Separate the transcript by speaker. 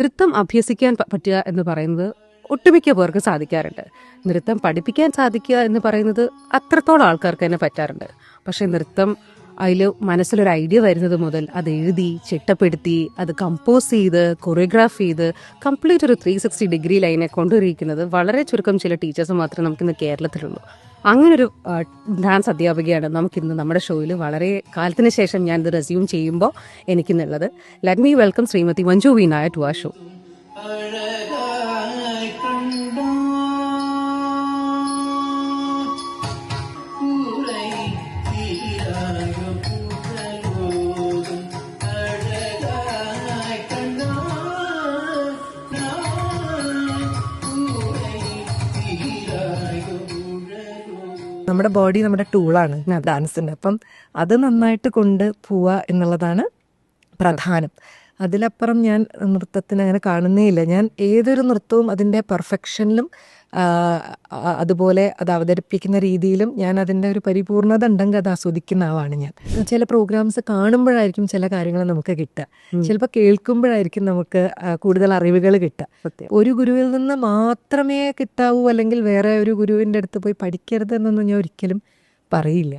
Speaker 1: നൃത്തം അഭ്യസിക്കാൻ പറ്റുക എന്ന് പറയുന്നത് ഒട്ടുമിക്ക പേർക്ക് സാധിക്കാറുണ്ട്. നൃത്തം പഠിപ്പിക്കാൻ സാധിക്കുക എന്ന് പറയുന്നത് അത്രത്തോളം ആൾക്കാർക്ക് തന്നെ പറ്റാറുണ്ട്. പക്ഷെ നൃത്തം അതിൽ മനസ്സിലൊരു ഐഡിയ വരുന്നത് മുതൽ അത് എഴുതി ചിട്ടപ്പെടുത്തി അത് കമ്പോസ് ചെയ്ത് കൊറിയോഗ്രാഫ് ചെയ്ത് കംപ്ലീറ്റ് ഒരു 360 ലൈനെ കൊണ്ടുവരിക്കുന്നത് വളരെ ചുരുക്കം ചില ടീച്ചേഴ്സ് മാത്രമേ നമുക്കിന്ന് കേരളത്തിലുള്ളൂ. അങ്ങനൊരു ഡാൻസ് അധ്യാപികയാണ് നമുക്കിന്ന് നമ്മുടെ ഷോയിൽ വളരെ കാലത്തിന് ശേഷം ഞാനിത് റെസ്യൂം ചെയ്യുമ്പോൾ എനിക്കിന്നുള്ളത്. Let me welcome Shrimati Manju V Nair to a show.
Speaker 2: നമ്മുടെ ബോഡി നമ്മുടെ ടൂളാണ് ഡാൻസിൻ്റെ. അപ്പം അത് നന്നായിട്ട് കൊണ്ട് പോവുക എന്നുള്ളതാണ് പ്രധാനം. അതിലപ്പുറം ഞാൻ നൃത്തത്തിന് അങ്ങനെ കാണുന്നേയില്ല. ഞാൻ ഏതൊരു നൃത്തവും അതിൻ്റെ പെർഫെക്ഷനിലും അതുപോലെ അത് അവതരിപ്പിക്കുന്ന രീതിയിലും ഞാൻ അതിൻ്റെ ഒരു പരിപൂർണത ഉണ്ടെങ്കിൽ അത് ആസ്വദിക്കുന്ന ആളാണ് ഞാൻ. ചില പ്രോഗ്രാംസ് കാണുമ്പോഴായിരിക്കും ചില കാര്യങ്ങൾ നമുക്ക് കിട്ടുക, ചിലപ്പോൾ കേൾക്കുമ്പോഴായിരിക്കും നമുക്ക് കൂടുതൽ അറിവുകൾ കിട്ടുക. ഒരു ഗുരുവിൽ നിന്ന് മാത്രമേ കിട്ടാവൂ അല്ലെങ്കിൽ വേറെ ഒരു ഗുരുവിൻ്റെ അടുത്ത് പോയി പഠിക്കരുത് എന്നൊന്നും ഞാൻ ഒരിക്കലും പറയില്ല.